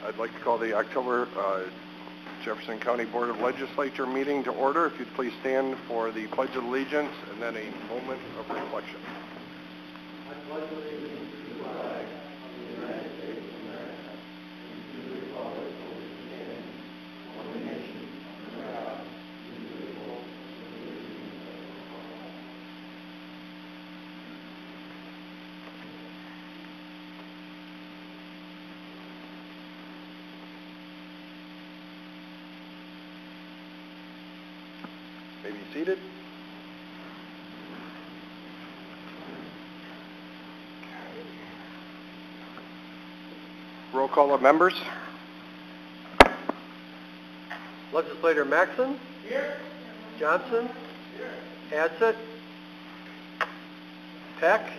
I'd like to call the October Jefferson County Board of Legislature meeting to order. If you'd please stand for the Pledge of Allegiance and then a moment of reflection. I pledge allegiance to the flag of the United States of America and to the republic for which it stands, one nation, under God, indivisible, with liberty and justice for all. be seated. Roll call of members. Legislator Maxon. Here. Johnson. Here. Adsett. Peck.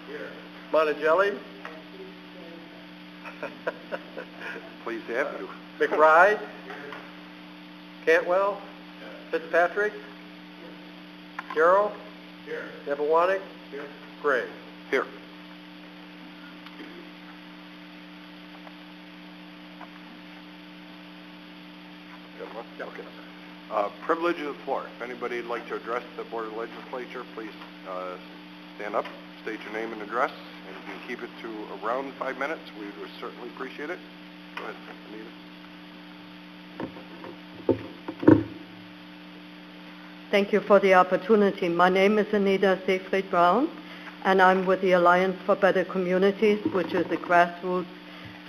Here. Monticelli. Please have you. McBride. Cantwell. Fitzpatrick. Carroll. Here. Nevawanik. Here. Gray. Here. Okay. Privilege of the floor. If anybody would like to address the Board of Legislature, please stand up, state your name and address, and if you can keep it to around 5 minutes, we would certainly appreciate it. Go ahead, Anita. Thank you for the opportunity. My name is Anita Seyfried Brown, and I'm with the Alliance for Better Communities, which is a grassroots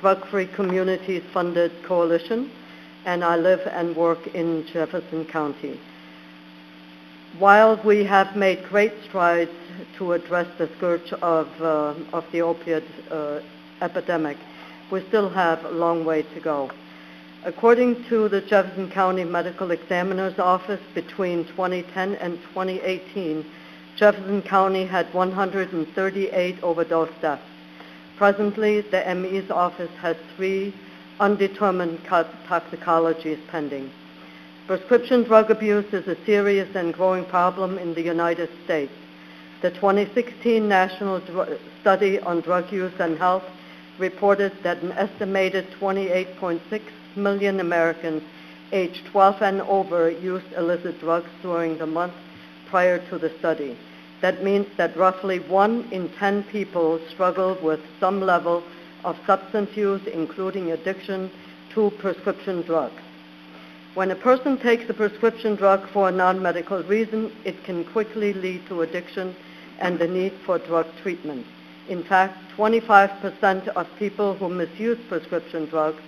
drug-free communities funded coalition, and I live and work in Jefferson County. While we have made great strides to address the scourge of the opiate epidemic, we still have a long way to go. According to the Jefferson County Medical Examiner's Office, between 2010 and 2018, Jefferson County had 138 overdose deaths. Presently, the ME's office has 3 undetermined toxicologies pending. Prescription drug abuse is a serious and growing problem in the United States. The 2016 National Study on Drug Use and Health reported that an estimated 28.6 million Americans aged 12 and over used illicit drugs during the month prior to the study. That means that roughly 1 in 10 people struggle with some level of substance use, including addiction to prescription drugs. When a person takes a prescription drug for a non-medical reason, it can quickly lead to addiction and the need for drug treatment. In fact, 25% of people who misuse prescription drugs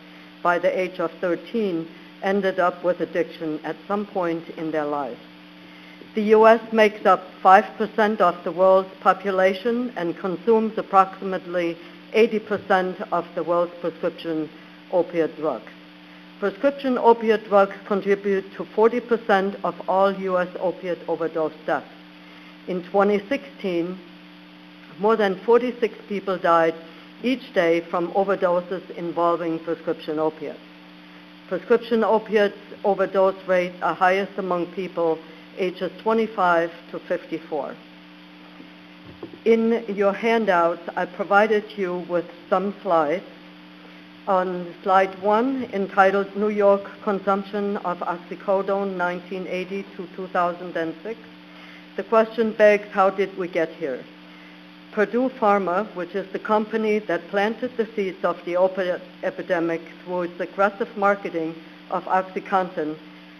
by the age of 13 ended up with addiction at some point in their lives. The U.S. makes up 5% of the world's population and consumes approximately 80% of the world's prescription opiate drugs. Prescription opiate drugs contribute to 40% of all U.S. opiate overdose deaths. In 2016, more than 46 people died each day from overdoses involving prescription opiates. Prescription opiates overdose rates are highest among people ages 25 to 54. In your handouts, I provided you with some slides. On slide 1, entitled New York Consumption of Oxycodone 1980 to 2006, the question begs, how did we get here? Purdue Pharma, which is the company that planted the seeds of the opiate epidemic through its aggressive marketing of OxyContin,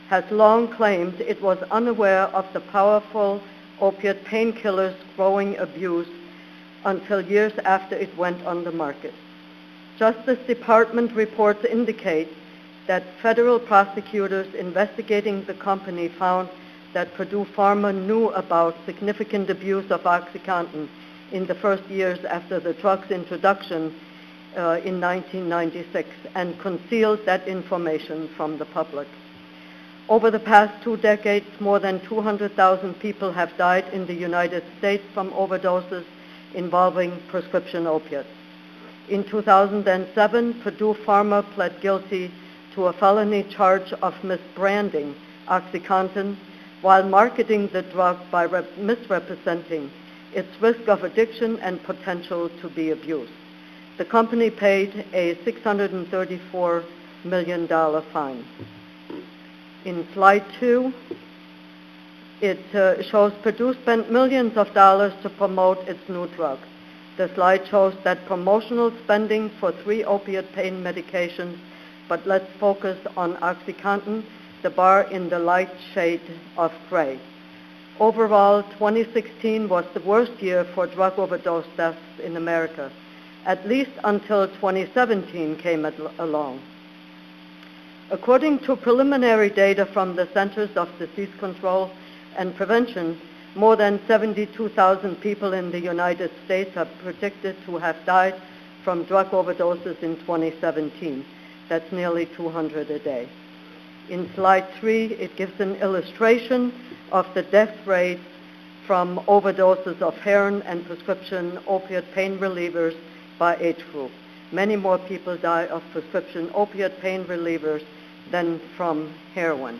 has long claimed it was unaware of the powerful opiate painkillers' growing abuse until years after it went on the market. Justice Department reports indicate that federal prosecutors investigating the company found that Purdue Pharma knew about significant abuse of OxyContin in the first years after the drug's introduction in 1996 and concealed that information from the public. Over the past 2 decades, more than 200,000 people have died in the United States from overdoses involving prescription opiates. In 2007, Purdue Pharma pled guilty to a felony charge of misbranding OxyContin while marketing the drug by misrepresenting its risk of addiction and potential to be abused. The company paid a $634 million fine. In slide 2, it shows Purdue spent millions of dollars to promote its new drug. The slide shows that promotional spending for 3 opiate pain medications, but let's focus on OxyContin, the bar in the light shade of gray. Overall, 2016 was the worst year for drug overdose deaths in America, at least until 2017 came along. According to preliminary data from the Centers of Disease Control and prevention, more than 72,000 people in the United States are predicted to have died from drug overdoses in 2017. That's nearly 200 a day. In slide 3, it gives an illustration of the death rate from overdoses of heroin and prescription opiate pain relievers by age group. Many more people die of prescription opiate pain relievers than from heroin.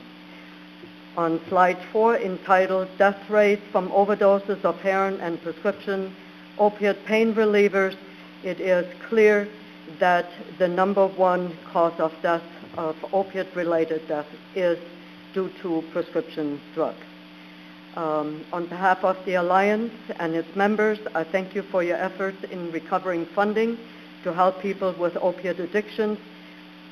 On slide 4, entitled Death Rate from Overdoses of Heroin and Prescription Opiate Pain Relievers, it is clear that the number one cause of death, of opiate-related death, is due to prescription drugs. On behalf of the Alliance and its members, I thank you for your efforts in recovering funding to help people with opiate addictions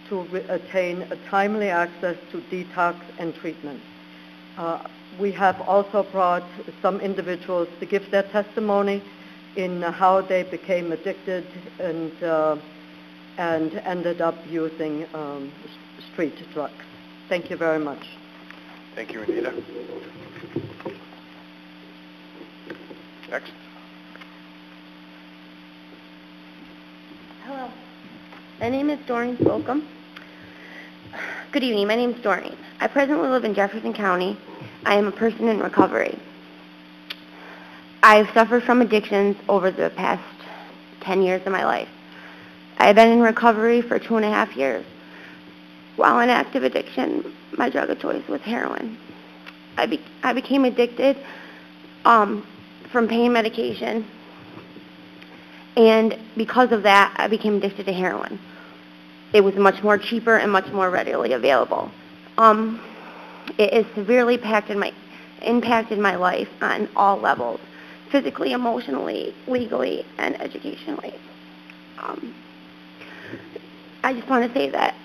to attain a timely access to detox and treatment. We have also brought some individuals to give their testimony in how they became addicted and ended up using street drugs. Thank you very much. Thank you, Anita. Next. Hello. My name is Doreen Slocum. Good evening. My name is Doreen. I presently live in Jefferson County. I am a person in recovery. I've suffered from addictions over the past 10 years of my life. I've been in recovery for 2.5 years. While in active addiction, my drug of choice was heroin. I became addicted from pain medication, and because of that, I became addicted to heroin. It was much more cheaper and much more readily available. It has severely impacted my life on all levels, physically, emotionally, legally, and educationally. I just want to say that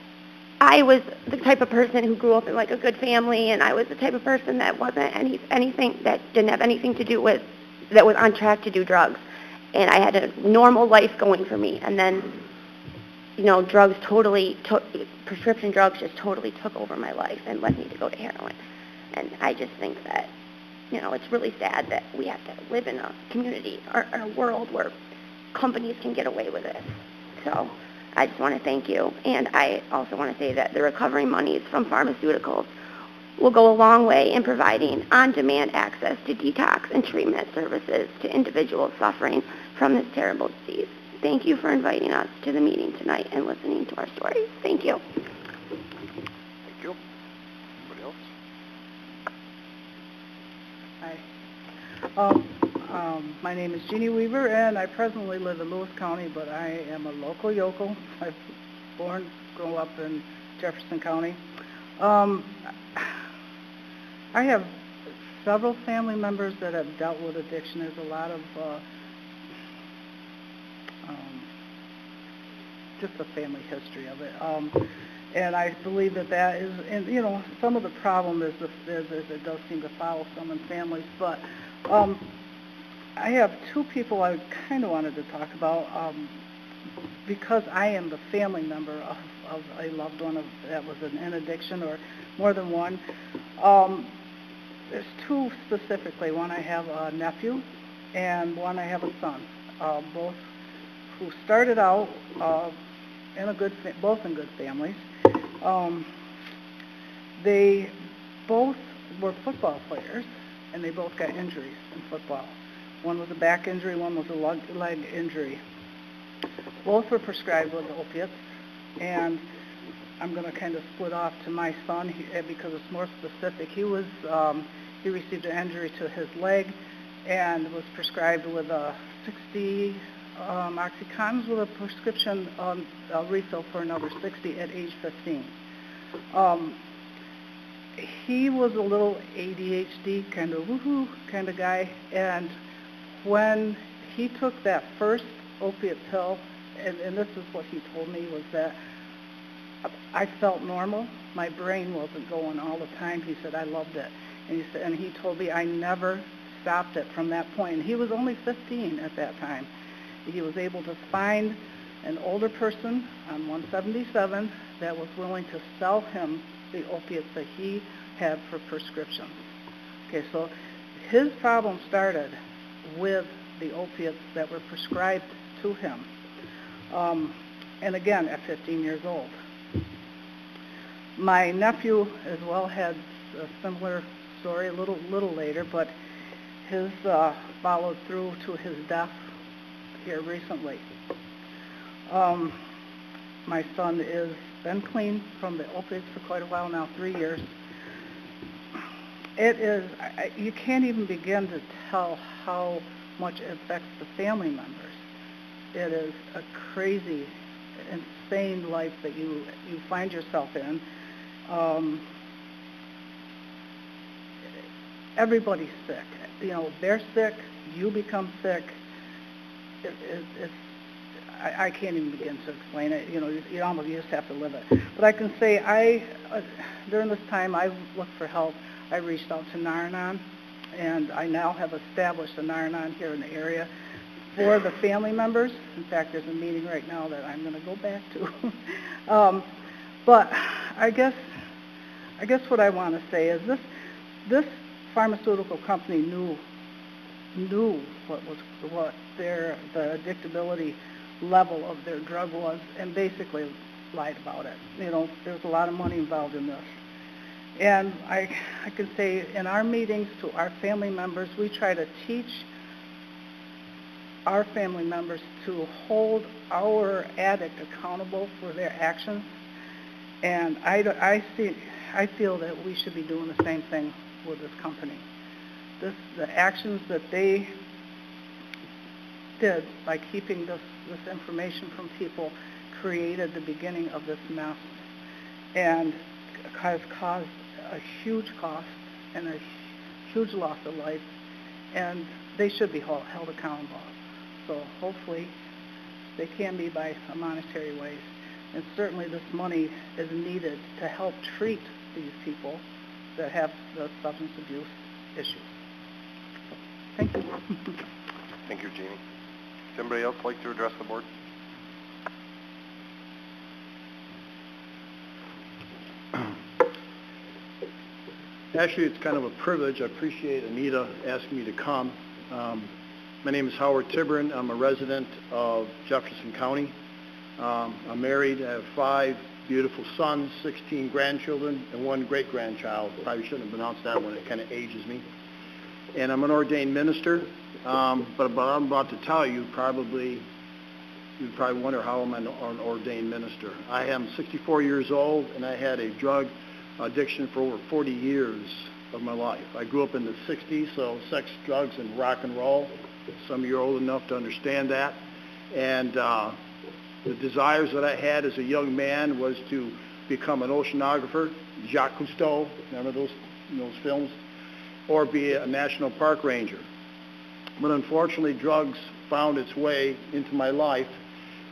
I was the type of person who grew up in like a good family, and I was the type of person that wasn't anything that didn't have anything to do with, that was on track to do drugs. And I had a normal life going for me, and then, prescription drugs just totally took over my life and led me to go to heroin. And I just think that, it's really sad that we have to live in a community or a world where companies can get away with this. So I just want to thank you. And I also want to say that the recovery monies from pharmaceuticals will go a long way in providing on-demand access to detox and treatment services to individuals suffering from this terrible disease. Thank you for inviting us to the meeting tonight and listening to our stories. Thank you. Thank you. Anybody else? Hi. My name is Jeannie Weaver, and I presently live in Lewis County, but I am a local yokel. I've grew up in Jefferson County. I have several family members that have dealt with addiction. There's a lot of just a family history of it. And I believe that is, and some of the problem is it does seem to follow some in families. But I have two people I kind of wanted to talk about because I am the family member of a loved one that was in addiction, or more than one. There's two specifically. One, I have a nephew, and one, I have a son. Both who started out both in good families. They both were football players, and they both got injuries in football. One was a back injury, one was a leg injury. Both were prescribed with opiates, and I'm going to kind of split off to my son because it's more specific. He received an injury to his leg and was prescribed with 60 Oxycontins with a prescription refill for another 60 at age 15. He was a little ADHD, kind of woohoo kind of guy, and when he took that first opiate pill, and this is what he told me, was that I felt normal. My brain wasn't going all the time. He said, I loved it. And he told me I never stopped it from that point. And he was only 15 at that time. He was able to find an older person on 177 that was willing to sell him the opiates that he had for prescriptions. Okay, so his problem started with the opiates that were prescribed to him. And again, at 15 years old. My nephew as well had a similar story a little later, but his followed through to his death here recently. My son is been clean from the opiates for quite a while now, 3 years. It is, you can't even begin to tell how much it affects the family members. It is a crazy, insane life that you find yourself in. Everybody's sick. You know, they're sick, you become sick. I can't even begin to explain it. You know, you just have to live it. But I can say during this time, I looked for help. I reached out to Nar-Anon, and I now have established a Nar-Anon here in the area for the family members. In fact, there's a meeting right now that I'm going to go back to. But I guess what I want to say is this pharmaceutical company knew what the addictability level of their drug was, and basically lied about it. You know, there's a lot of money involved in this. And I can say in our meetings to our family members, we try to teach our family members to hold our addict accountable for their actions. And I feel that we should be doing the same thing with this company. The actions that they did by keeping this information from people created the beginning of this mess, and has caused a huge cost and a huge loss of life, and they should be held accountable. So hopefully they can be by a monetary ways, and certainly this money is needed to help treat these people that have the substance abuse issues. So, thank you. Thank you, Jeannie. Does anybody else like to address the board? Actually, it's kind of a privilege. I appreciate Anita asking me to come. My name is Howard Tiburon. I'm a resident of Jefferson County. I'm married. I have 5 beautiful sons, 16 grandchildren, and 1 great-grandchild. Probably shouldn't have announced that one. It kind of ages me. And I'm an ordained minister. But what I'm about to tell you, you'd probably wonder how I'm an ordained minister. I am 64 years old, and I had a drug addiction for over 40 years of my life. I grew up in the 60s, so sex, drugs, and rock and roll. Some of you are old enough to understand that. And the desires that I had as a young man was to become an oceanographer, Jacques Cousteau, remember those films, or be a national park ranger. But unfortunately, drugs found its way into my life,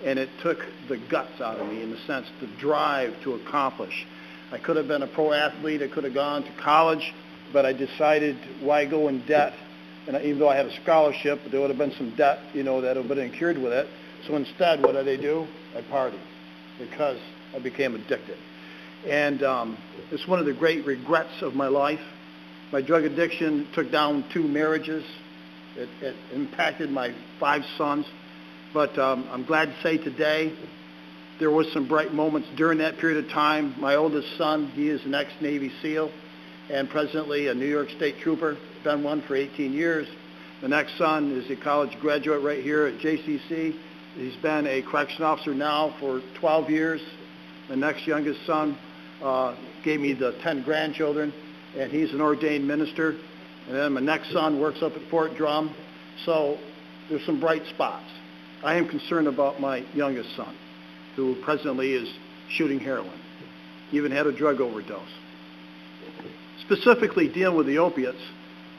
and it took the guts out of me, in the sense, the drive to accomplish. I could have been a pro athlete, I could have gone to college, but I decided, why go in debt? And even though I had a scholarship, there would have been some debt, that would have been incurred with it. So instead, what did I do? I partied, because I became addicted. And it's one of the great regrets of my life. My drug addiction took down 2 marriages. It impacted my 5 sons. But I'm glad to say today, there was some bright moments during that period of time. My oldest son, he is an ex-Navy SEAL and presently a New York State Trooper, been one for 18 years. The next son is a college graduate right here at JCC. He's been a correction officer now for 12 years. The next youngest son gave me the 10 grandchildren, and he's an ordained minister. And then my next son works up at Fort Drum. So there's some bright spots. I am concerned about my youngest son, who presently is shooting heroin. He even had a drug overdose. Specifically dealing with the opiates,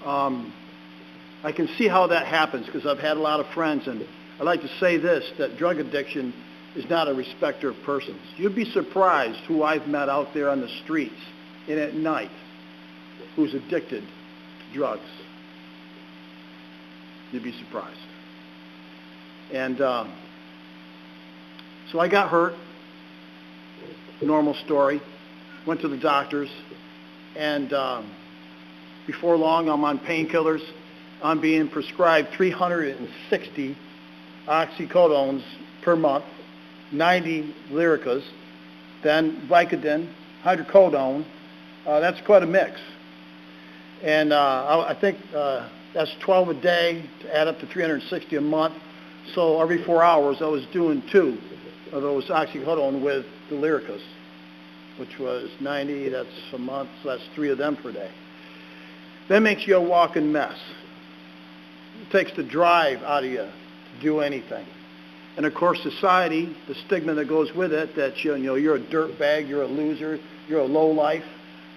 I can see how that happens because I've had a lot of friends, and I'd like to say this, that drug addiction is not a respecter of persons. You'd be surprised who I've met out there on the streets and at night who's addicted to drugs. You'd be surprised. And so I got hurt, normal story, went to the doctors, and Before long, I'm on painkillers. I'm being prescribed 360 oxycodones per month, 90 Lyricas, then Vicodin, hydrocodone. That's quite a mix. And I think that's 12 a day to add up to 360 a month. So every 4 hours, I was doing 2 of those oxycodone with the Lyricas, which was 90, that's a month, so that's 3 of them per day. That makes you a walking mess. It takes the drive out of you to do anything. And of course, society, the stigma that goes with it, that you're a dirtbag, you're a loser, you're a lowlife.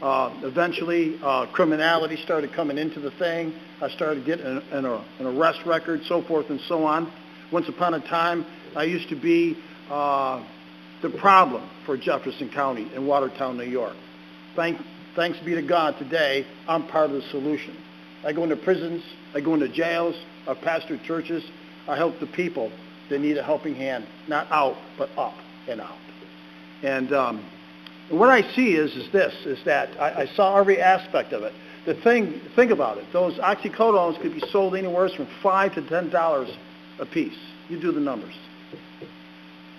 Eventually, criminality started coming into the thing. I started getting an arrest record, so forth and so on. Once upon a time, I used to be the problem for Jefferson County in Watertown, New York. Thanks be to God, today, I'm part of the solution. I go into prisons, I go into jails, I pastor churches, I help the people that need a helping hand, not out, but up and out. And what I see is that I saw every aspect of it. Think about it. Those oxycodones could be sold anywhere from $5 to $10 a piece. You do the numbers.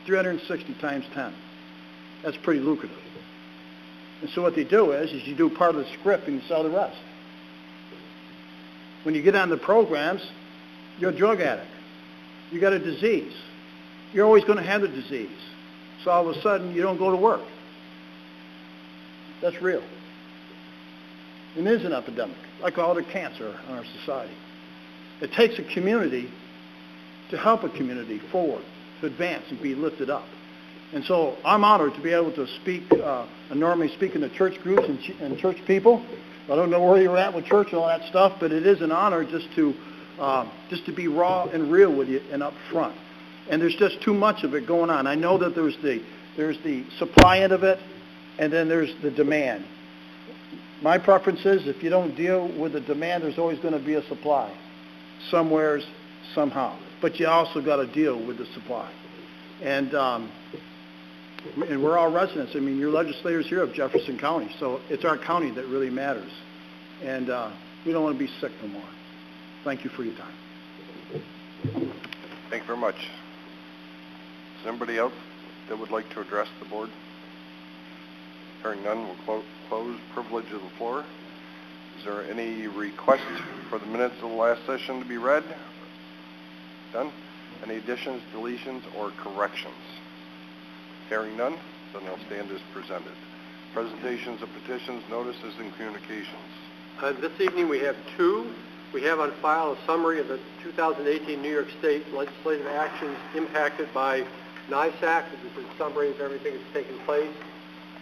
360 times 10. That's pretty lucrative. And so what they do is you do part of the script and you sell the rest. When you get on the programs, you're a drug addict. You got a disease. You're always going to have the disease. So all of a sudden, you don't go to work. That's real. It is an epidemic, like all the cancer in our society. It takes a community to help a community forward, to advance and be lifted up. And so I'm honored to be able to speak, I normally speak in the church groups and church people. I don't know where you're at with church and all that stuff, but it is an honor just to be raw and real with you and up front. And there's just too much of it going on. I know that there's the supply end of it, and then there's the demand. My preference is if you don't deal with the demand, there's always going to be a supply, somewheres, somehow. But you also got to deal with the supply. And we're all residents. I mean, you're legislators here of Jefferson County, so it's our county that really matters. And we don't want to be sick no more. Thank you for your time. Thank you very much. Is there anybody else that would like to address the board? Hearing none, we'll close privilege of the floor. Is there any request for the minutes of the last session to be read? Done. Any additions, deletions, or corrections? Hearing none, then they'll stand as presented. Presentations of petitions, notices, and communications. This evening we have 2. We have on file a summary of the 2018 New York State legislative actions impacted by NISAC. This is a summary of everything that's taken place.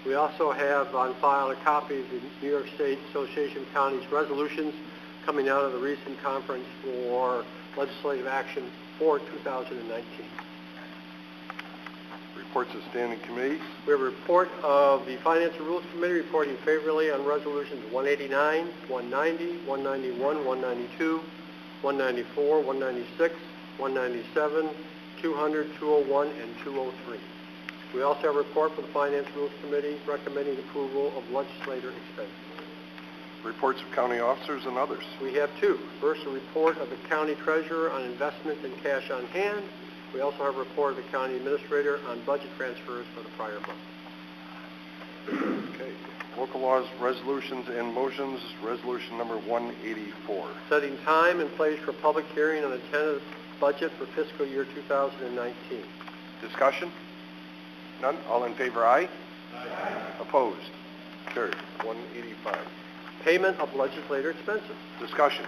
We also have on file a copy of the New York State Association of Counties resolutions coming out of the recent conference for legislative action for 2019. Reports of standing committees. We have a report of the Finance and Rules Committee reporting favorably on resolutions 189, 190, 191, 192, 194, 196, 197, 200, 201, and 203. We also have a report from the Finance and Rules Committee recommending approval of legislator expenses. Reports of county officers and others. We have 2. First, a report of the county treasurer on investments and cash on hand. We also have a report of the county administrator on budget transfers for the prior month. Okay. Local laws, resolutions, and motions. Resolution number 184. Setting time and place for public hearing on a tentative budget for fiscal year 2019. Discussion? None? All in favor, aye? Aye. Opposed? Carried. 185. Payment of legislator expenses. Discussion?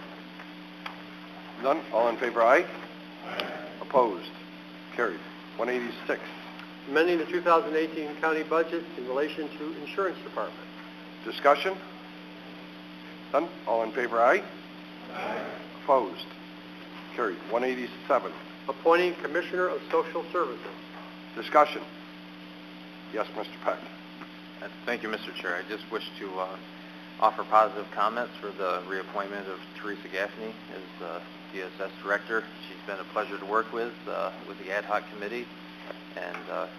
None? All in favor, aye? Aye. Opposed? Carried. 186. Amending the 2018 county budget in relation to insurance department. Discussion? None? All in favor, aye? Aye. Opposed? Carried. 187. Appointing Commissioner of Social Services. Discussion? Yes, Mr. Peck. Thank you, Mr. Chair. I just wish to offer positive comments for the reappointment of Teresa Gaffney as DSS Director. She's been a pleasure to work with the ad hoc committee, and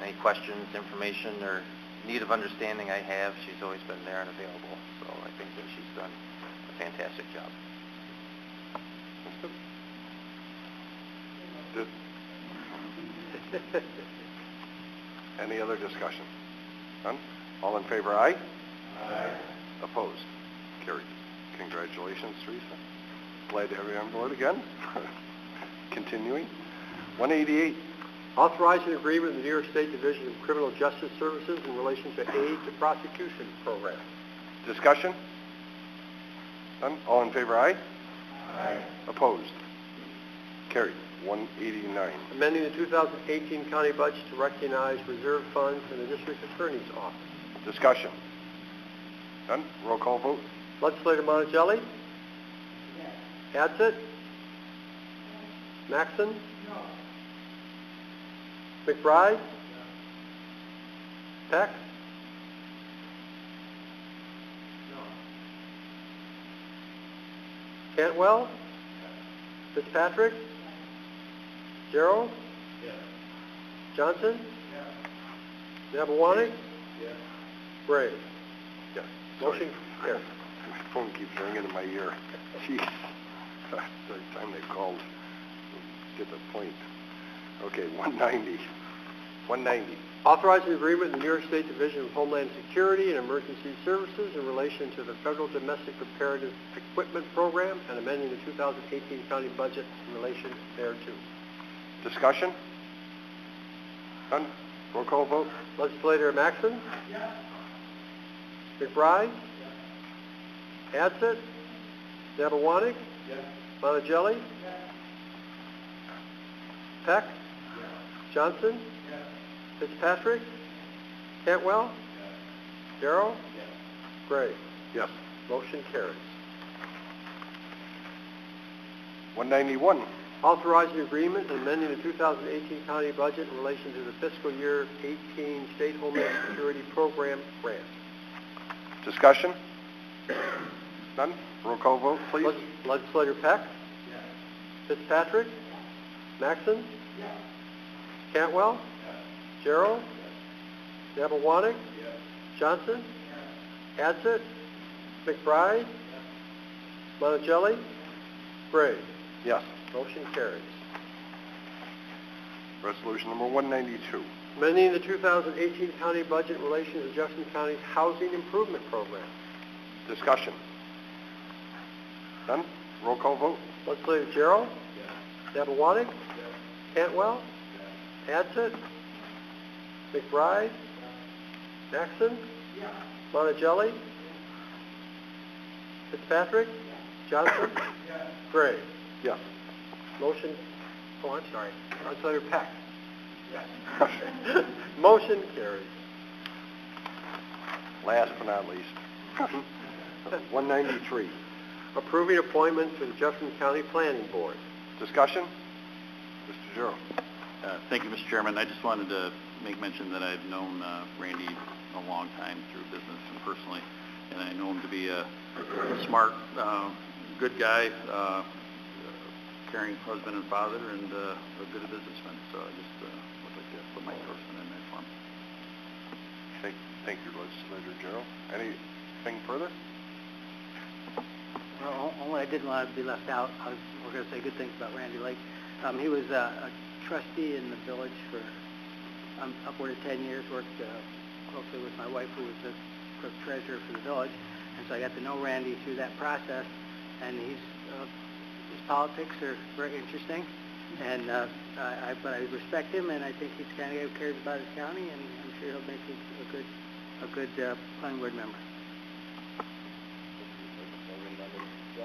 any questions, information, or need of understanding I have, she's always been there and available. So I think that she's done a fantastic job. Any other discussion? None? All in favor, aye? Aye. Opposed? Carried. Congratulations, Teresa. Glad to have you on board again. Continuing. 188. Authorizing agreement with the New York State Division of Criminal Justice Services in relation to aid to prosecution program. Discussion? None? All in favor, aye? Aye. Opposed? Carried. 189. Amending the 2018 county budget to recognize reserve funds in the district attorney's office. Discussion? None? Roll call vote? Legislator Monticelli? Yes. Adsett? Maxon? No. McBride? Peck? No. Cantwell? Fitzpatrick? Gerald? Yes. Johnson? Yes. Nabawanik? Yes. Gray? Yes. Motion carried. My phone keeps ringing in my ear. Jeez. Third time they called. Get the point. Okay, 190. 190. Authorizing agreement in the New York State Division of Homeland Security and Emergency Services in relation to the Federal Domestic Preparedness Equipment Program and amending the 2018 county budget in relation thereto. Discussion? None? Roll call vote? Legislator Maxon? Yes. McBride? Yes. Adsett? Nabawanik? Yes. Monticelli? Yes. Peck? Yes. Johnson? Yes. Fitzpatrick? Cantwell? Yes. Darrow? Yes. Gray? Yes. Motion carries. 191. Authorizing agreement and amending the 2018 county budget in relation to the fiscal year 18 State Homeland Security Program grant. Discussion? None? Roll call vote, please. Legislator Peck? Yes. Fitzpatrick? Maxon? Yes. Cantwell? Yes. Gerald? Yes. Nabawanik? Yes. Johnson? Yes. Adsett? McBride? Yes. Monticelli? Gray? Yes. Motion carries. Resolution number 192. Amending the 2018 county budget in relation to Jefferson County's housing improvement program. Discussion? None? Roll call vote? Legislator Gerald? Yes. Nabawanik? Yes. Cantwell? Yes. Adsett? McBride? Yes. Maxon? Yes. Monticelli? Yes. Fitzpatrick? Yes. Johnson? Yes. Gray? Yes. Motion, I'm sorry, Legislator Peck? Yes. Motion carries. Last but not least. 193. Approving appointment to the Jefferson County Planning Board. Discussion? Mr. Giroux. Thank you, Mr. Chairman. I just wanted to make mention that I've known Randy a long time through business and personally, and I know him to be a smart, good guy, caring husband and father, and a good businessman. So I just would like to put my endorsement in there for him. Thank you, Legislator Giroux. Anything further? Well, only I didn't want to be left out. We're going to say good things about Randy Lake. He was a trustee in the village for upward of 10 years, worked closely with my wife, who was the clerk treasurer for the village, and so I got to know Randy through that process, and his politics are very interesting, and but I respect him, and I think he's the kind of guy who cares about his county, and I'm sure he'll make a good planning board member.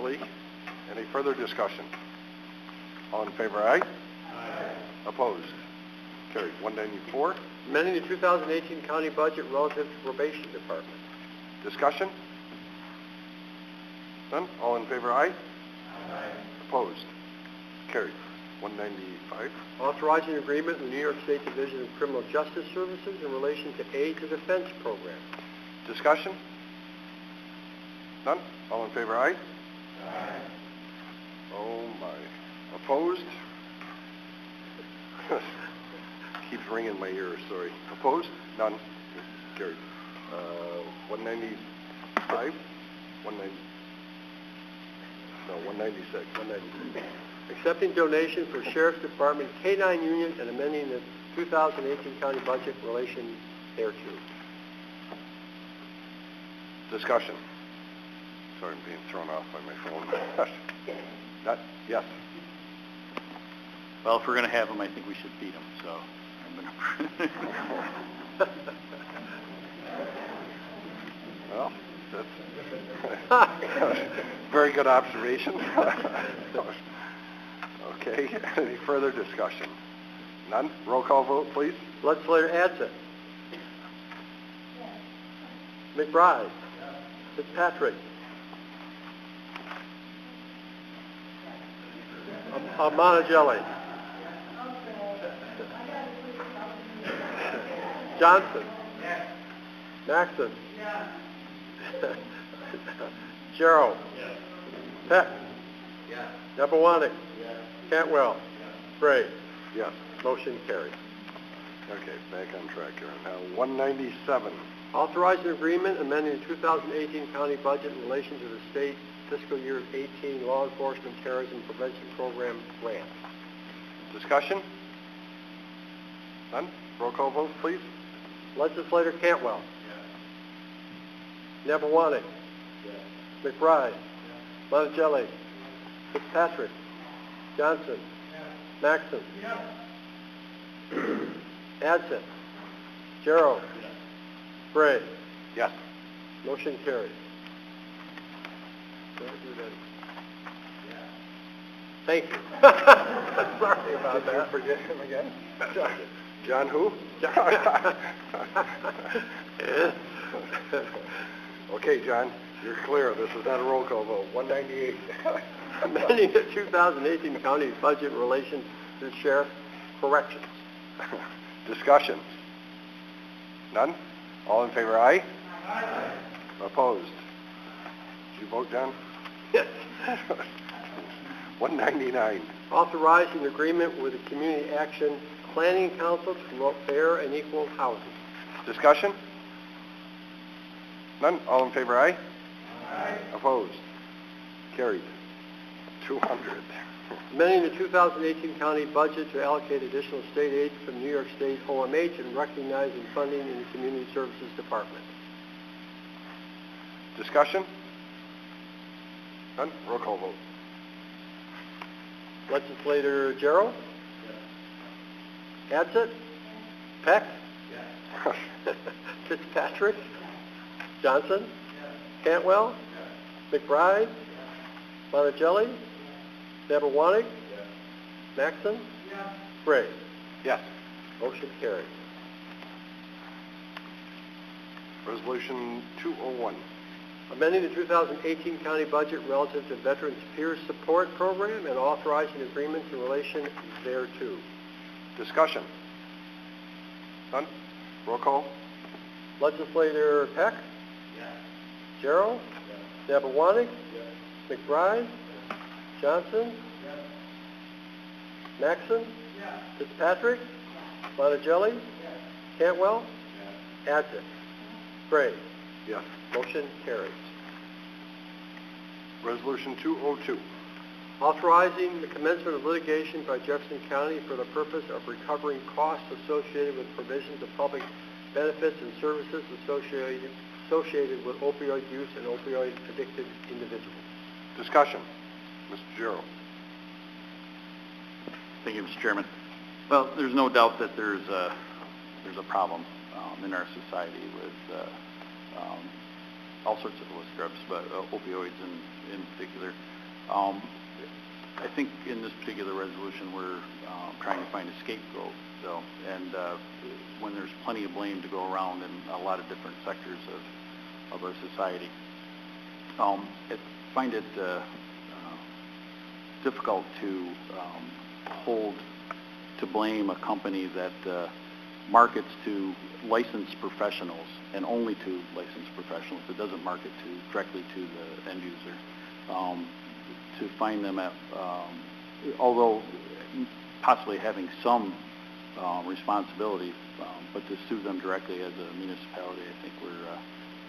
Any further discussion? All in favor, aye? Aye. Opposed? Carried. 194. Amending the 2018 county budget relative to probation department. Discussion? None? All in favor, aye? Aye. Opposed? Carried. 195. Authorizing agreement with the New York State Division of Criminal Justice Services in relation to aid to defense program. Discussion? None? All in favor, aye? Aye. Oh my. Opposed? Keeps ringing in my ears, sorry. Opposed? None? Carried. 195? No, 196. 196. Accepting donation for Sheriff's Department K-9 unit and amending the 2018 county budget in relation thereto. Discussion. Sorry, I'm being thrown off by my phone. Yes. Well, if we're going to have them, I think we should feed them, so I'm going to... Well, that's very good observation. Okay, any further discussion? None? Roll call vote, please. Legislator Adsit. McBride. Fitzpatrick. Monticelli. Johnson. Maxon. Jarrow. Peck. Nepawanic. Cantwell. Gray. Yes. Motion carried. Okay, back on track here. Now, 197. Authorize an agreement amending the 2018 county budget in relation to the state fiscal year 18 law enforcement terrorism prevention program grant. Discussion? None? Roll call vote, please. Legislator Cantwell. Nepawanic. McBride. Monticelli. Fitzpatrick. Johnson. Maxon. Adsit. Jarrow. Gray. Yes. Motion carried. Thank you. Sorry about that. Forget him again? John who? Okay, John, you're clear. This is not a roll call vote. 198. Amending the 2018 county budget in relation to the sheriff corrections. Discussion? None? All in favor, aye? Aye. Opposed? Did you vote, John? Yes. 199. Authorizing agreement with the Community Action Planning Council to promote fair and equal housing. Discussion? None? All in favor, aye? Aye. Opposed? Carried. 200. Amending the 2018 county budget to allocate additional state aid from New York State OMH and recognizing funding in the Community Services Department. Discussion? None? Roll call vote. Legislator Jarrow? Yes. Adsit? Peck? Yes. Fitzpatrick? Johnson? Yes. Cantwell? Yes. McBride? Yes. Monticelli? Yes. Nepawanic? Yes. Maxon? Yes. Gray? Yes. Motion carried. Resolution 201. Amending the 2018 county budget relative to Veterans Peer Support Program and authorizing agreements in relation thereto. Discussion? None? Roll call? Legislator Peck? Yes. Jarrow? Yes. Nepawanic? Yes. McBride? Yes. Johnson? Yes. Maxon? Yes. Fitzpatrick? Yes. Monticelli? Yes. Cantwell? Yes. Adsit? Gray? Yes. Motion carries. Resolution 202. Authorizing the commencement of litigation by Jefferson County for the purpose of recovering costs associated with provisions of public benefits and services associated with opioid use and opioid-addicted individuals. Discussion. Mr. Jarrow. Thank you, Mr. Chairman. Well, there's no doubt that there's a problem in our society with all sorts of illicit drugs, but opioids in particular. I think in this particular resolution we're trying to find a scapegoat, though, and when there's plenty of blame to go around in a lot of different sectors of our society. I find it difficult to hold to blame a company that markets to licensed professionals and only to licensed professionals. It doesn't market directly to the end user. To find them at, although possibly having some responsibility, but to sue them directly as a municipality, I think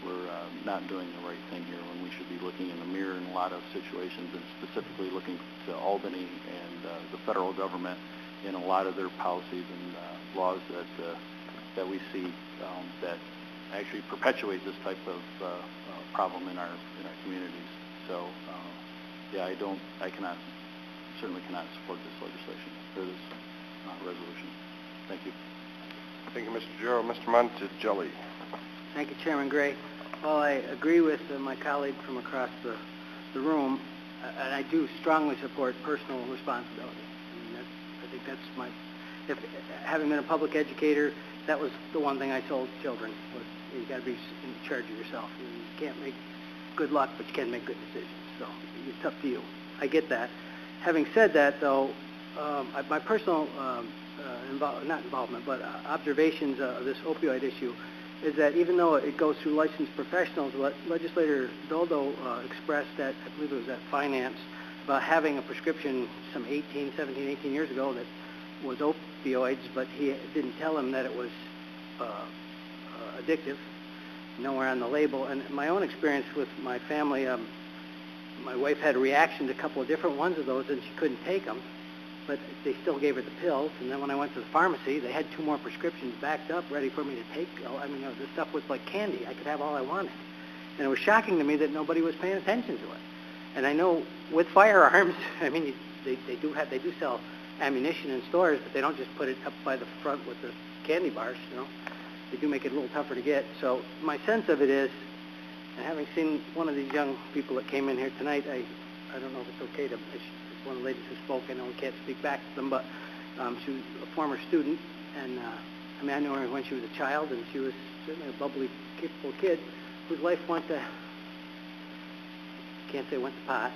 we're not doing the right thing here when we should be looking in the mirror in a lot of situations, and specifically looking to Albany and the federal government in a lot of their policies and laws that we see that actually perpetuate this type of problem in our communities. So, yeah, certainly cannot support this legislation or this resolution. Thank you. Thank you, Mr. Gero. Mr. Monticelli. Thank you, Chairman Gray. Well, I agree with my colleague from across the room, and I do strongly support personal responsibility. I mean, I think that's having been a public educator, that was the one thing I told children, was you got to be in charge of yourself. You can't make good luck, but you can make good decisions. So it's up to you. I get that. Having said that, though, my personal observations of this opioid issue is that even though it goes through licensed professionals, Legislator Doldo expressed that, I believe it was at Finance, about having a prescription some 18 years ago that was opioids, but he didn't tell him that it was addictive, nowhere on the label. And my own experience with my family, my wife had a reaction to a couple of different ones of those, and she couldn't take them, but they still gave her the pills. And then when I went to the pharmacy, they had 2 more prescriptions backed up, ready for me to take. I mean, this stuff was like candy. I could have all I wanted. And it was shocking to me that nobody was paying attention to it. And I know with firearms, I mean, they do sell ammunition in stores, but they don't just put it up by the front with the candy bars, you know. They do make it a little tougher to get. So my sense of it is, and having seen one of these young people that came in here tonight, I don't know if it's okay to, it's one of the ladies who spoke, I know we can't speak back to them, but she was a former student, and I mean, I knew her when she was a child, and she was certainly a bubbly, capable kid whose life went to, can't say went to pot.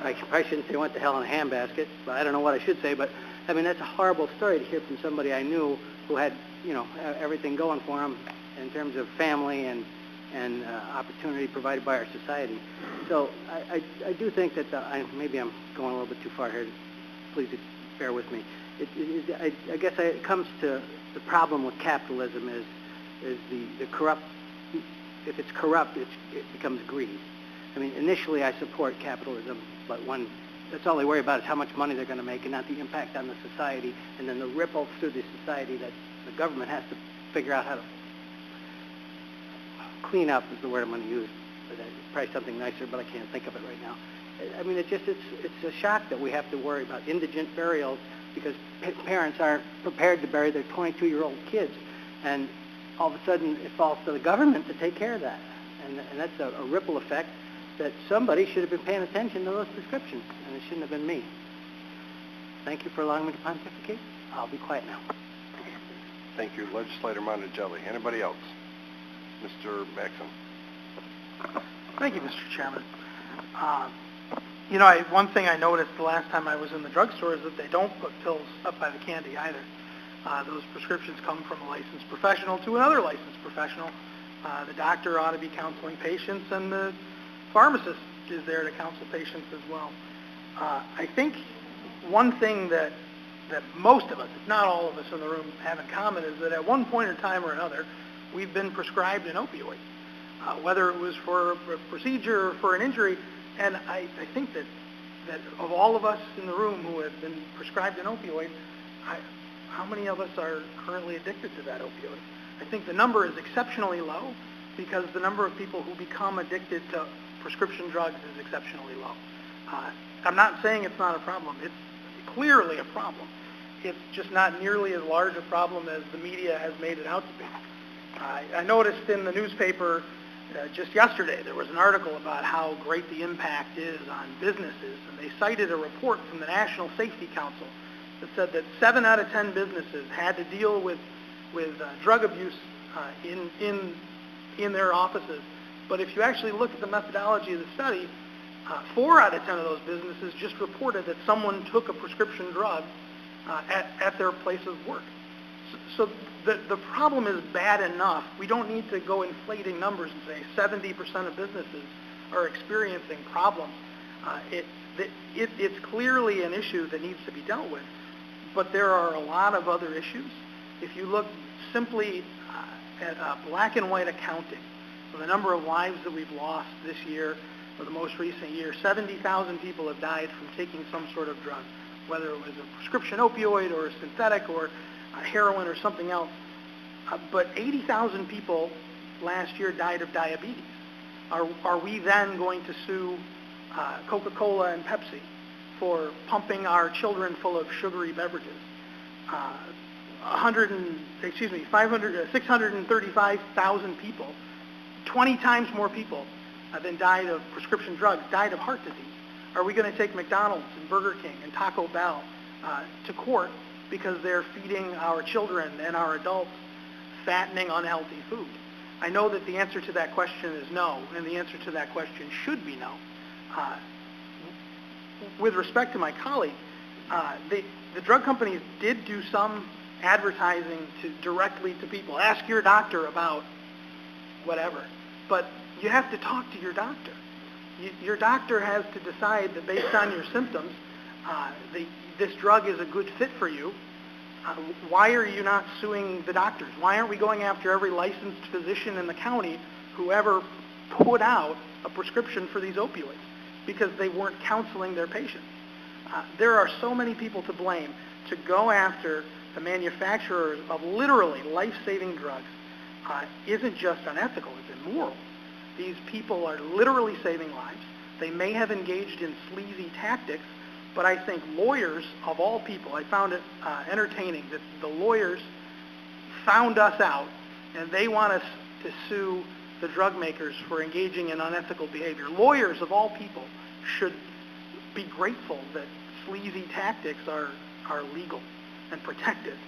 I probably shouldn't say went to hell in a handbasket, but I don't know what I should say, but I mean, that's a horrible story to hear from somebody I knew who had, you know, everything going for him in terms of family and opportunity provided by our society. So I do think that maybe I'm going a little bit too far here. Please bear with me. I guess it comes to the problem with capitalism is the corrupt. If it's corrupt, it becomes greed. I mean, initially I support capitalism, but when that's all they worry about is how much money they're going to make and not the impact on the society, and then the ripple through the society that the government has to figure out how to clean up is the word I'm going to use. But probably something nicer, but I can't think of it right now. I mean, it's a shock that we have to worry about indigent burials because parents aren't prepared to bury their 22-year-old kids, and all of a sudden it falls to the government to take care of that, and that's a ripple effect that somebody should have been paying attention to those prescriptions, and it shouldn't have been me. Thank you for allowing me to pontificate. I'll be quiet now. Thank you, Legislator Monticelli. Anybody else? Mr. Maxon. Thank you, Mr. Chairman. You know, one thing I noticed the last time I was in the drugstore is that they don't put pills up by the candy either. Those prescriptions come from a licensed professional to another licensed professional. The doctor ought to be counseling patients, and the pharmacist is there to counsel patients as well. I think one thing that most of us, if not all of us in the room, have in common is that at one point in time or another, we've been prescribed an opioid, whether it was for a procedure or for an injury. And I think that of all of us in the room who have been prescribed an opioid, how many of us are currently addicted to that opioid? I think the number is exceptionally low because the number of people who become addicted to prescription drugs is exceptionally low. I'm not saying it's not a problem. It's clearly a problem. It's just not nearly as large a problem as the media has made it out to be. I noticed in the newspaper just yesterday there was an article about how great the impact is on businesses, and they cited a report from the National Safety Council that said that 7 out of 10 businesses had to deal with drug abuse in their offices. But if you actually look at the methodology of the study, 4 out of 10 of those businesses just reported that someone took a prescription drug at their place of work. So the problem is bad enough. We don't need to go inflating numbers and say 70% of businesses are experiencing problems. It's clearly an issue that needs to be dealt with, but there are a lot of other issues. If you look simply at black and white accounting of the number of lives that we've lost this year or the most recent year, 70,000 people have died from taking some sort of drug, whether it was a prescription opioid or a synthetic or heroin or something else. But 80,000 people last year died of diabetes. Are we then going to sue Coca-Cola and Pepsi for pumping our children full of sugary beverages? 635,000 people, 20 times more people than died of prescription drugs, died of heart disease. Are we going to take McDonald's and Burger King and Taco Bell to court because they're feeding our children and our adults fattening, unhealthy food? I know that the answer to that question is no, and the answer to that question should be no. With respect to my colleague, the drug companies did do some advertising directly to people. Ask your doctor about whatever. But you have to talk to your doctor. Your doctor has to decide that based on your symptoms, this drug is a good fit for you. Why are you not suing the doctors? Why aren't we going after every licensed physician in the county who ever put out a prescription for these opioids? Because they weren't counseling their patients. There are so many people to blame. To go after the manufacturers of literally life-saving drugs isn't just unethical, it's immoral. These people are literally saving lives. They may have engaged in sleazy tactics, but I think lawyers, of all people, I found it entertaining that the lawyers found us out and they want us to sue the drug makers for engaging in unethical behavior. Lawyers, of all people, should be grateful that sleazy tactics are legal and protected.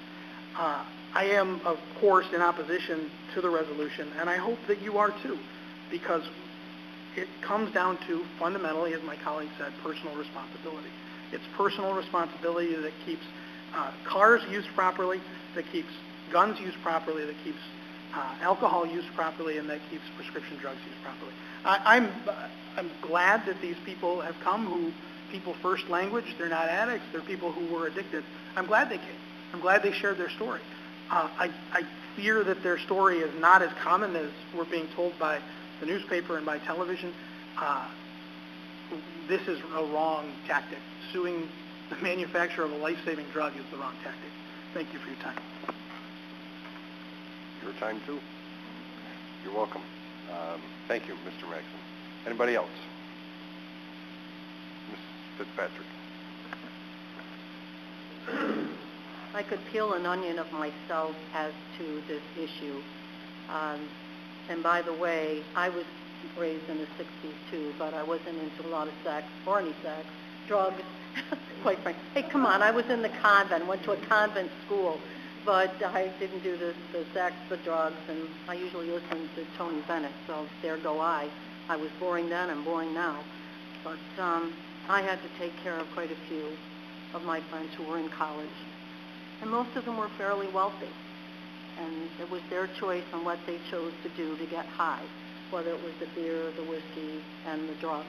I am, of course, in opposition to the resolution, and I hope that you are too, because it comes down to, fundamentally, as my colleague said, personal responsibility. It's personal responsibility that keeps cars used properly, that keeps guns used properly, that keeps alcohol used properly, and that keeps prescription drugs used properly. I'm glad that these people have come who people first language. They're not addicts. They're people who were addicted. I'm glad they came. I'm glad they shared their story. I fear that their story is not as common as we're being told by the newspaper and by television. This is a wrong tactic. Suing the manufacturer of a life-saving drug is the wrong tactic. Thank you for your time. Your time too. You're welcome. Thank you, Mr. Maxson. Anybody else? Ms. Fitzpatrick. I could peel an onion of myself as to this issue. And by the way, I was raised in the 60s too, but I wasn't into a lot of sex, or any sex, drugs, quite frankly. Hey, come on, I was in the convent, went to a convent school, but I didn't do the sex, the drugs, and I usually listen to Tony Bennett, so there go I. I was boring then, I'm boring now. But I had to take care of quite a few of my friends who were in college. And most of them were fairly wealthy. And it was their choice on what they chose to do to get high, whether it was the beer, the whiskey, and the drugs.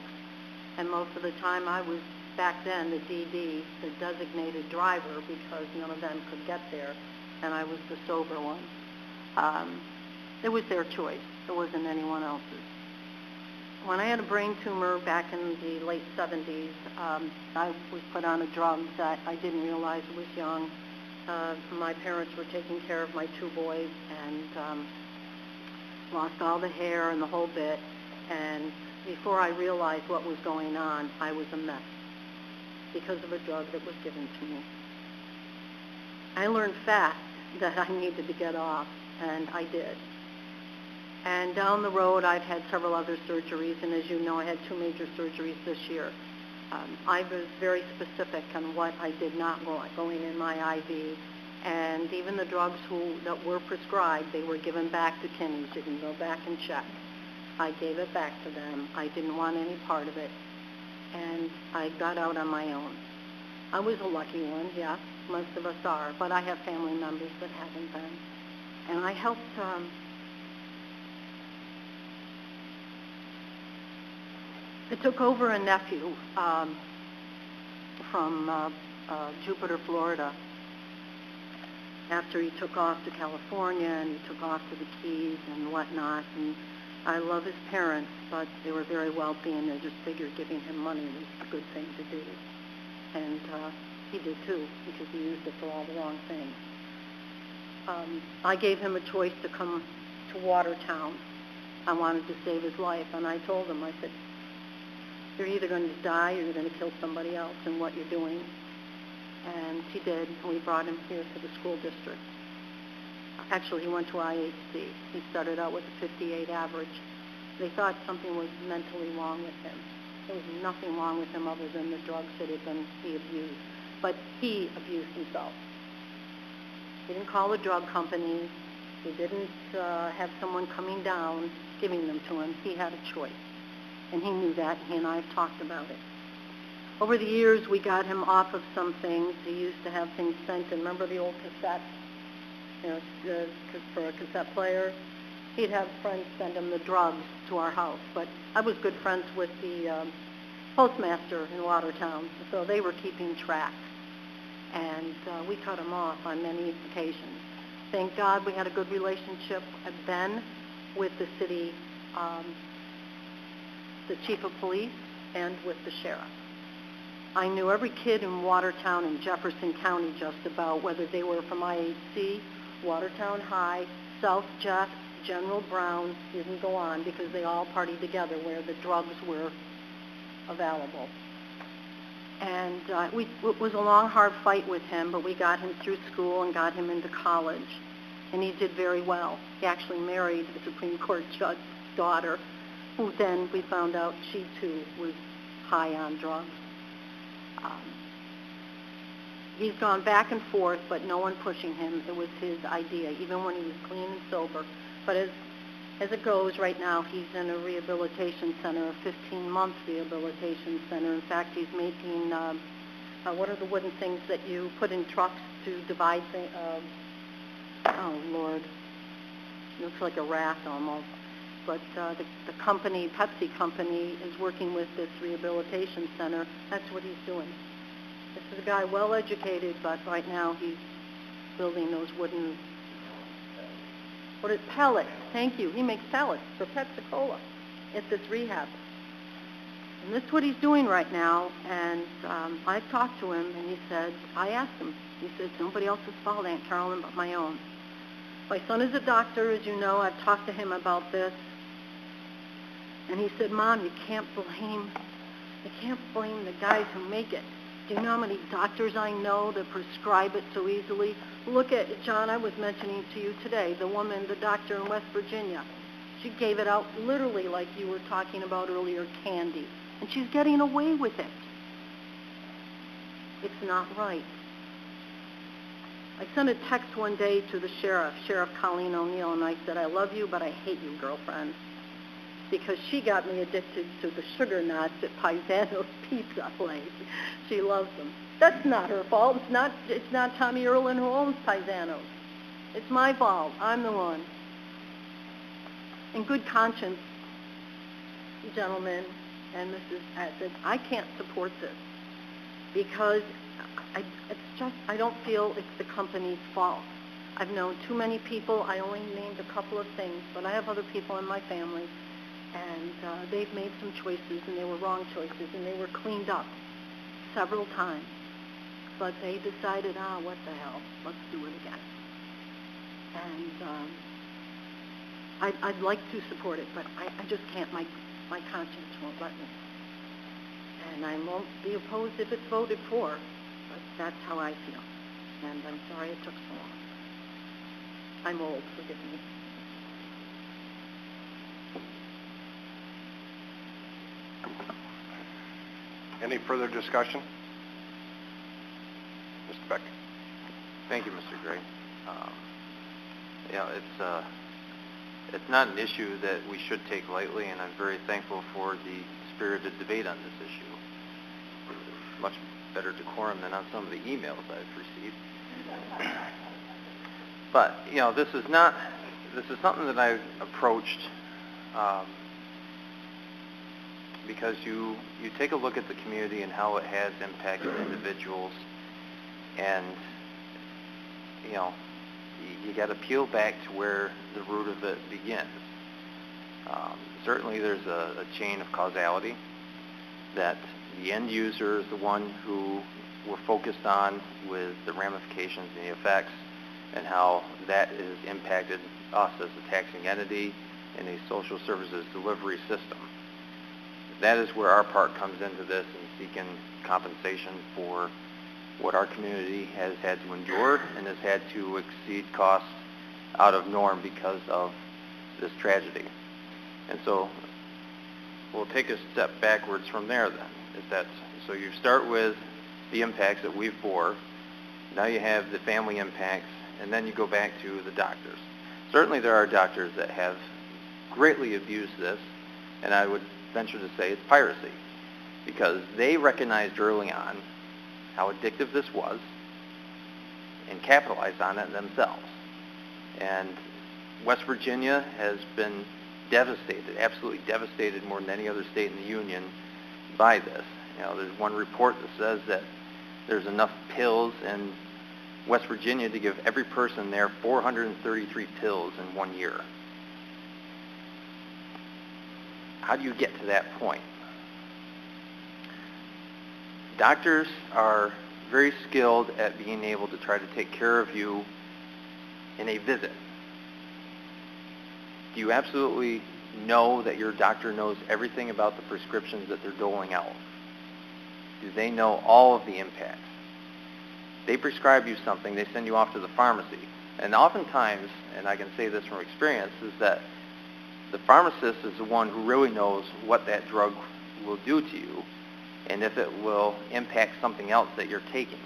And most of the time I was, back then, the DD, the designated driver, because none of them could get there, and I was the sober one. It was their choice. It wasn't anyone else's. When I had a brain tumor back in the late 70s, I was put on a drug that I didn't realize I was young. My parents were taking care of my two boys and lost all the hair and the whole bit. And before I realized what was going on, I was a mess because of a drug that was given to me. I learned fast that I needed to get off, and I did. And down the road, I've had several other surgeries, and as you know, I had 2 major surgeries this year. I was very specific on what I did not want going in my IV, and even the drugs that were prescribed, they were given back to Kinney's. You can go back and check. I gave it back to them. I didn't want any part of it, and I got out on my own. I was a lucky one, yeah, most of us are, but I have family members that haven't been. And I helped I took over a nephew from Jupiter, Florida, after he took off to California and he took off to the Keys and whatnot. And I love his parents, but they were very wealthy, and they just figured giving him money was a good thing to do. And he did too, because he used it for all the wrong things. I gave him a choice to come to Watertown. I wanted to save his life, and I told him, I said, you're either going to die or you're going to kill somebody else in what you're doing. And he did, and we brought him here to the school district. Actually, he went to IHC. He started out with a 58 average. They thought something was mentally wrong with him. There was nothing wrong with him other than the drugs that he abused. But he abused himself. He didn't call the drug companies. He didn't have someone coming down giving them to him. He had a choice. And he knew that, and he and I have talked about it. Over the years, we got him off of some things. He used to have things sent in. Remember the old cassettes? You know, for a cassette player? He'd have friends send him the drugs to our house. But I was good friends with the postmaster in Watertown, so they were keeping track. And we cut him off on many occasions. Thank God we had a good relationship then with the city, the chief of police, and with the sheriff. I knew every kid in Watertown and Jefferson County just about, whether they were from IHC, Watertown High, South Jeff, General Brown, didn't go on because they all partied together where the drugs were available. And it was a long, hard fight with him, but we got him through school and got him into college. And he did very well. He actually married the Supreme Court judge's daughter, who then we found out she too was high on drugs. He's gone back and forth, but no one pushing him. It was his idea, even when he was clean and sober. But as it goes, right now he's in a rehabilitation center, a 15-month rehabilitation center. In fact, he's making, what are the wooden things that you put in trucks to divide things? Oh, Lord. Looks like a raft almost. But the company, Pepsi company, is working with this rehabilitation center. That's what he's doing. This is a guy well-educated, but right now he's building those wooden, pellets. Thank you. He makes pellets for Pepsi-Cola at this rehab. And that's what he's doing right now. And I've talked to him, and he said, I asked him, he said, it's nobody else's fault, Aunt Carolyn, but my own. My son is a doctor, as you know. I've talked to him about this. And he said, Mom, you can't blame the guys who make it. Do you know how many doctors I know that prescribe it so easily? Look at, John, I was mentioning to you today, the woman, the doctor in West Virginia. She gave it out literally like you were talking about earlier, candy. And she's getting away with it. It's not right. I sent a text one day to the sheriff, Sheriff Colleen O'Neill, and I said, I love you, but I hate you, girlfriend. Because she got me addicted to the sugar nuts at Paisano's Pizza Place. She loves them. That's not her fault. It's not Tommy Erlin who owns Paisano's. It's my fault. I'm the one. In good conscience, gentlemen and Mrs. Atkins, I can't support this because I don't feel it's the company's fault. I've known too many people. I only named a couple of things, but I have other people in my family. And they've made some choices, and they were wrong choices, and they were cleaned up several times. But they decided, what the hell, let's do it again. And I'd like to support it, but I just can't. My conscience won't let me. And I won't be opposed if it's voted for, but that's how I feel. And I'm sorry it took so long. I'm old, forgive me. Any further discussion? Mr. Beck. Thank you, Mr. Gray. It's not an issue that we should take lightly, and I'm very thankful for the spirited debate on this issue. Much better decorum than on some of the emails I've received. But this is something that I've approached because you take a look at the community and how it has impacted individuals, and you got to peel back to where the root of it begins. Certainly there's a chain of causality that the end user is the one who we're focused on with the ramifications and the effects and how that has impacted us as a taxing entity and a social services delivery system. That is where our part comes into this and seeking compensation for what our community has had to endure and has had to exceed costs out of norm because of this tragedy. And so we'll take a step backwards from there then. So you start with the impacts that we've bore, now you have the family impacts, and then you go back to the doctors. Certainly there are doctors that have greatly abused this, and I would venture to say it's piracy, because they recognized early on how addictive this was and capitalized on it themselves. And West Virginia has been devastated, absolutely devastated more than any other state in the union by this. You know, there's one report that says that there's enough pills in West Virginia to give every person there 433 pills in 1 year. How do you get to that point? Doctors are very skilled at being able to try to take care of you in a visit. Do you absolutely know that your doctor knows everything about the prescriptions that they're doling out? Do they know all of the impacts? They prescribe you something, they send you off to the pharmacy. And oftentimes, and I can say this from experience, is that the pharmacist is the one who really knows what that drug will do to you and if it will impact something else that you're taking.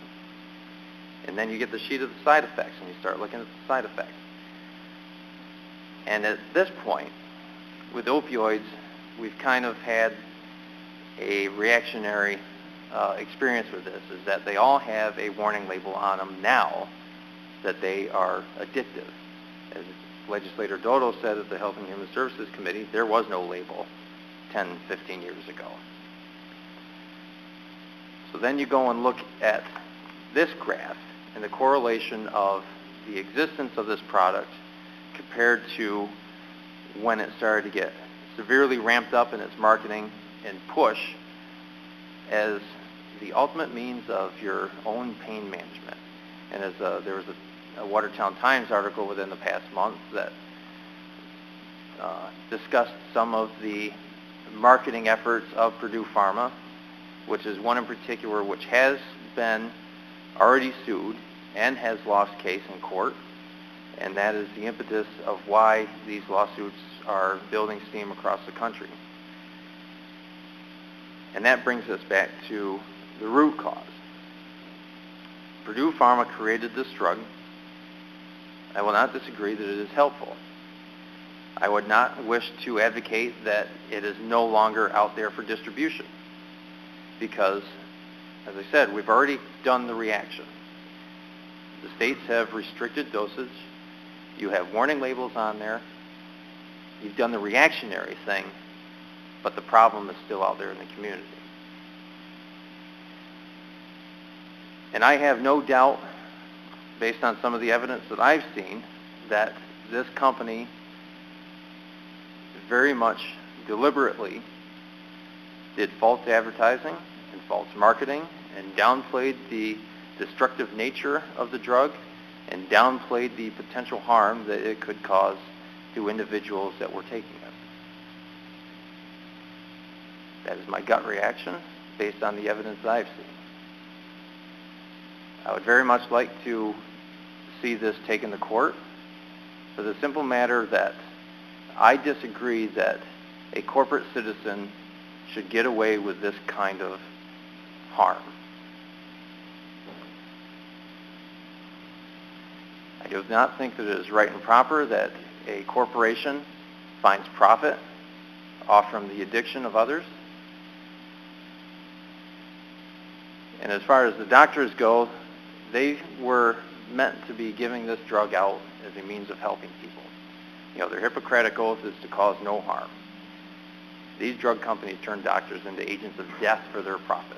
And then you get the sheet of the side effects and you start looking at the side effects. And at this point, with opioids, we've kind of had a reactionary experience with this, is that they all have a warning label on them now that they are addictive. As Legislator Dodo said at the Health and Human Services Committee, there was no label 10, 15 years ago. So then you go and look at this graph and the correlation of the existence of this product compared to when it started to get severely ramped up in its marketing and push as the ultimate means of your own pain management. And as there was a Watertown Times article within the past month that discussed some of the marketing efforts of Purdue Pharma, which is one in particular which has been already sued and has lost case in court. And that is the impetus of why these lawsuits are building steam across the country. And that brings us back to the root cause. Purdue Pharma created this drug. I will not disagree that it is helpful. I would not wish to advocate that it is no longer out there for distribution because, as I said, we've already done the reaction. The states have restricted dosage. You have warning labels on there. You've done the reactionary thing, but the problem is still out there in the community. And I have no doubt, based on some of the evidence that I've seen, that this company very much deliberately did false advertising and false marketing and downplayed the destructive nature of the drug and downplayed the potential harm that it could cause to individuals that were taking it. That is my gut reaction based on the evidence that I've seen. I would very much like to see this taken to court for the simple matter that I disagree that a corporate citizen should get away with this kind of harm. I do not think that it is right and proper that a corporation finds profit off from the addiction of others. And as far as the doctors go, they were meant to be giving this drug out as a means of helping people. You know, their Hippocratic oath is to cause no harm. These drug companies turn doctors into agents of death for their profit.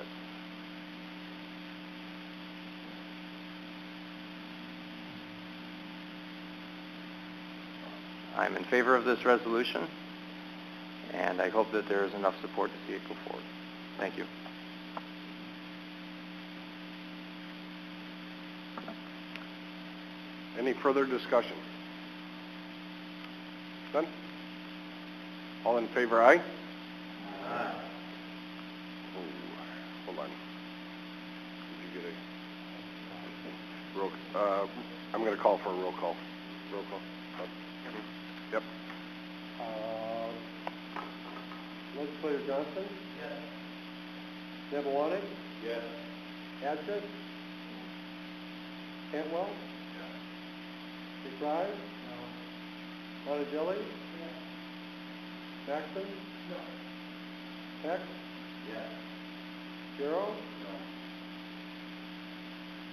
I'm in favor of this resolution, and I hope that there is enough support to see it go forward. Thank you. Any further discussion? None? All in favor, aye? Aye. Hold on. Did you get a roll? I'm going to call for a roll call. Roll call. Yep. Legislator Johnson? Yes. Nebewanek? Yes. Adsit? Cantwell? Yes. McBride? No. Monticelli? Yes. Maxson? No. Peck? Yes. Bureau? No.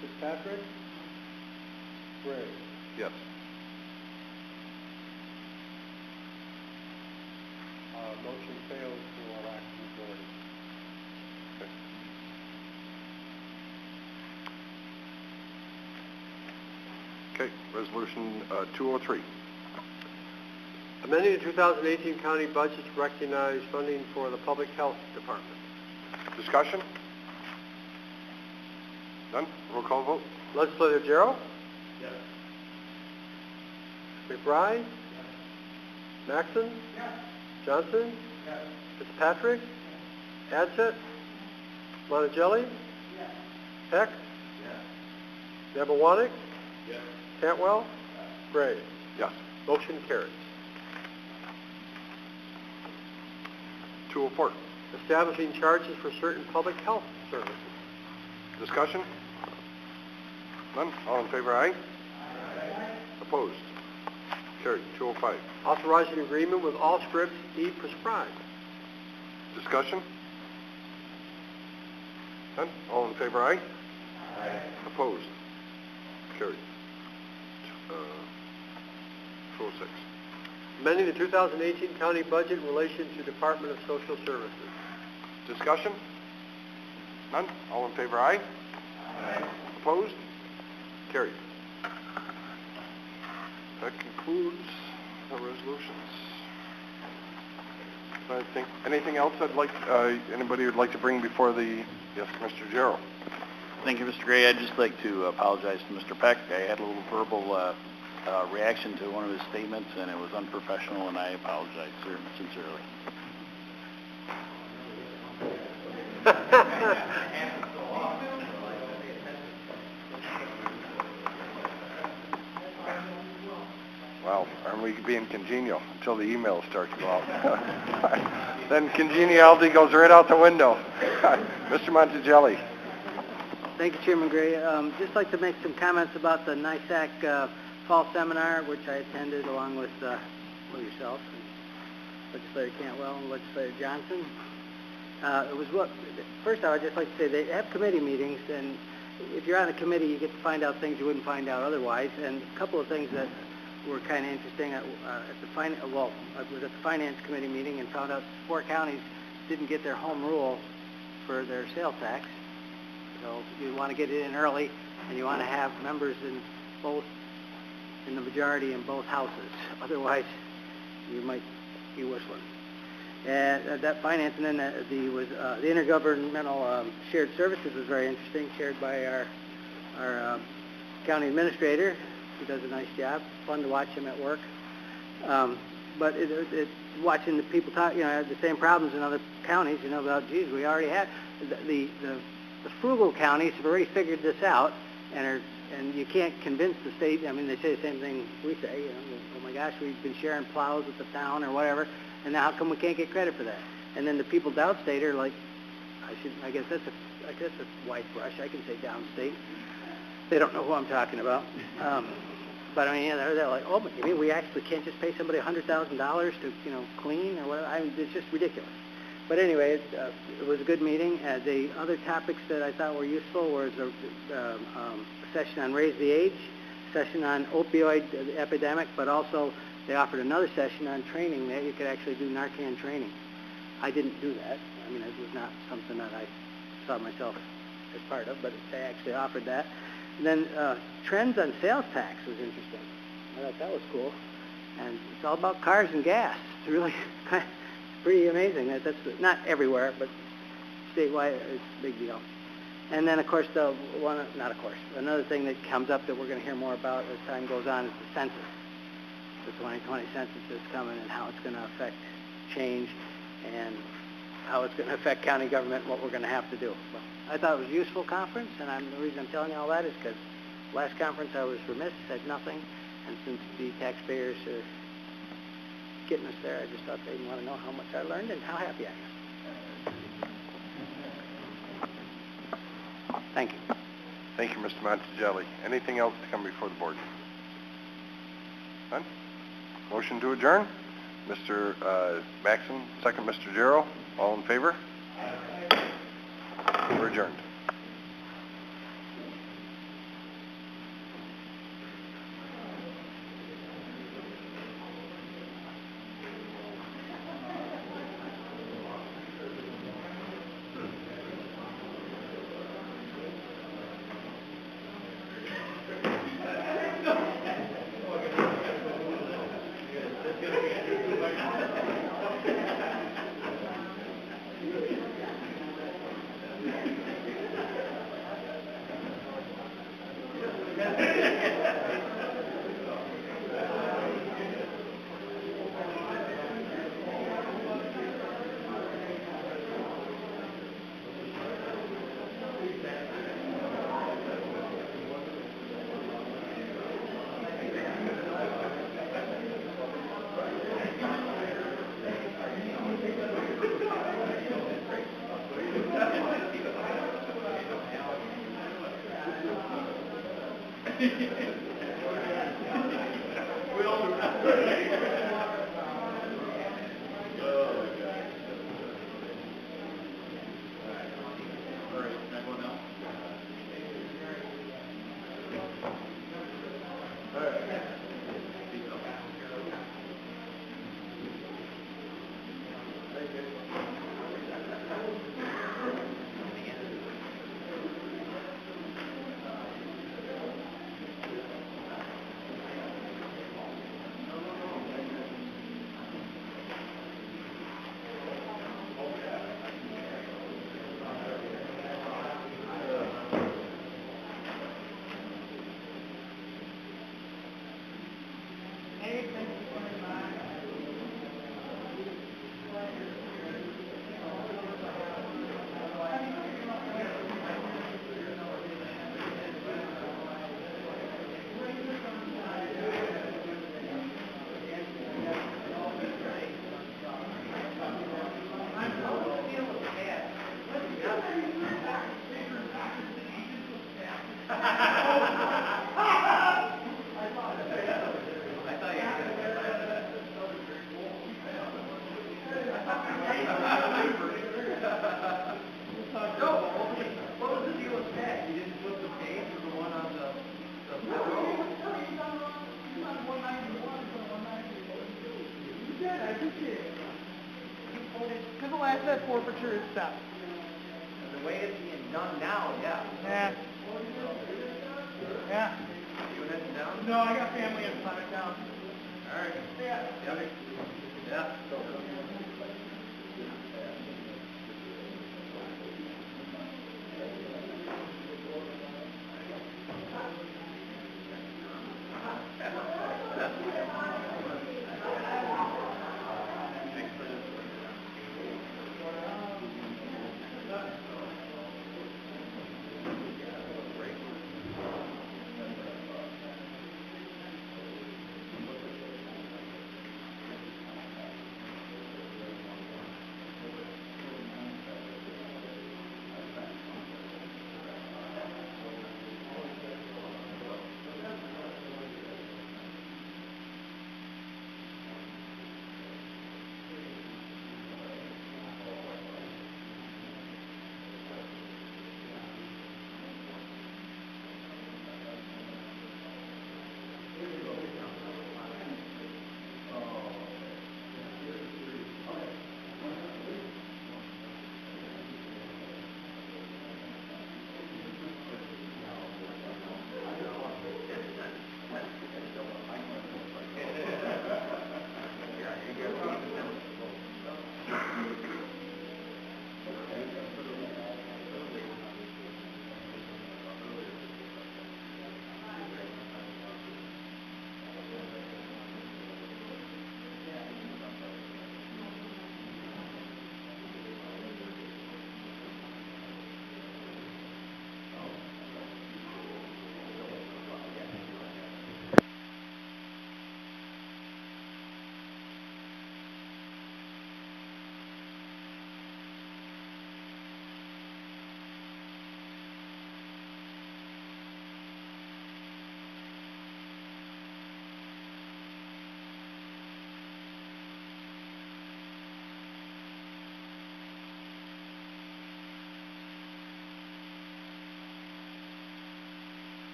Fitzpatrick? Gray? Yes. Motion fails to our act majority. Okay. Resolution 203. Amending the 2018 county budget to recognize funding for the Public Health Department. Discussion? None? Roll call vote? Legislator Jarrell? Yes. McBride? Maxson? Johnson? Fitzpatrick? Adsit? Monticelli? Peck? Nebewanek? Cantwell? Gray? Yes. Motion carries. 204. Establishing charges for certain public health services. Discussion? None? All in favor, aye? Aye. Opposed? Carried. 205. Authorizing agreement with Allscripts e-Prescribe. Discussion? None? All in favor, aye? Aye. Opposed? Carried. 206. Amending the 2018 county budget in relation to Department of Social Services. Discussion? None? All in favor, aye? Aye. Opposed? Carried. That concludes the resolutions. I think anything else anybody would like to bring before the, yes, Mr. Jarrell. Thank you, Mr. Gray. I'd just like to apologize to Mr. Peck. I had a little verbal reaction to one of his statements, and it was unprofessional, and I apologize, sir, sincerely. Well, aren't we being congenial until the emails start to go out? Then congeniality goes right out the window. Mr. Monticelli. Thank you, Chairman Gray. Just like to make some comments about the NISAC fall seminar, which I attended along with yourself, and Legislator Cantwell and Legislator Johnson. First, I would just like to say they have committee meetings, and if you're on a committee, you get to find out things you wouldn't find out otherwise. And a couple of things that were kind of interesting. I was at the Finance Committee meeting and found out 4 counties didn't get their home rule for their sales tax. So you want to get it in early, and you want to have members in the majority in both houses. Otherwise, you might be whistling. And that finance, and then the intergovernmental shared services was very interesting, chaired by our county administrator. He does a nice job. Fun to watch him at work. But watching the people talk, have the same problems in other counties. About geez, we already have the frugal counties have already figured this out, and you can't convince the state. I mean, they say the same thing we say. Oh my gosh, we've been sharing plows with the town or whatever, and now how come we can't get credit for that? And then the people downstate are like, I guess that's a wide brush. I can say downstate. They don't know who I'm talking about. But I mean, they're like, oh, but you mean we actually can't just pay somebody $100,000 to, clean or whatever? It's just ridiculous. But anyway, it was a good meeting. The other topics that I thought were useful was a session on raise the age, session on opioid epidemic, but also they offered another session on training that you could actually do Narcan training. I didn't do that. I mean, it was not something that I saw myself as part of, but they actually offered that. And then trends on sales tax was interesting. I thought that was cool. And it's all about cars and gas. It's really pretty amazing. That's not everywhere, but statewide, it's a big deal. And then, of course, another thing that comes up that we're going to hear more about as time goes on is the census. The 2020 census is coming and how it's going to affect change and how it's going to affect county government and what we're going to have to do. Well, I thought it was a useful conference, and the reason I'm telling you all that is because last conference I was remiss, said nothing, and since the taxpayers are getting us there, I just thought they'd want to know how much I learned and how happy I am. Thank you. Thank you, Mr. Monticelli. Anything else to come before the board? None? Motion to adjourn? Mr. Maxon, second Mr. Jarrow. All in favor? We're adjourned. Civil asset forfeiture is set. The way it's being done now, yeah. Yeah. Yeah. You heading down? No, I got family in Summit down. All right. Yeah. Yeah.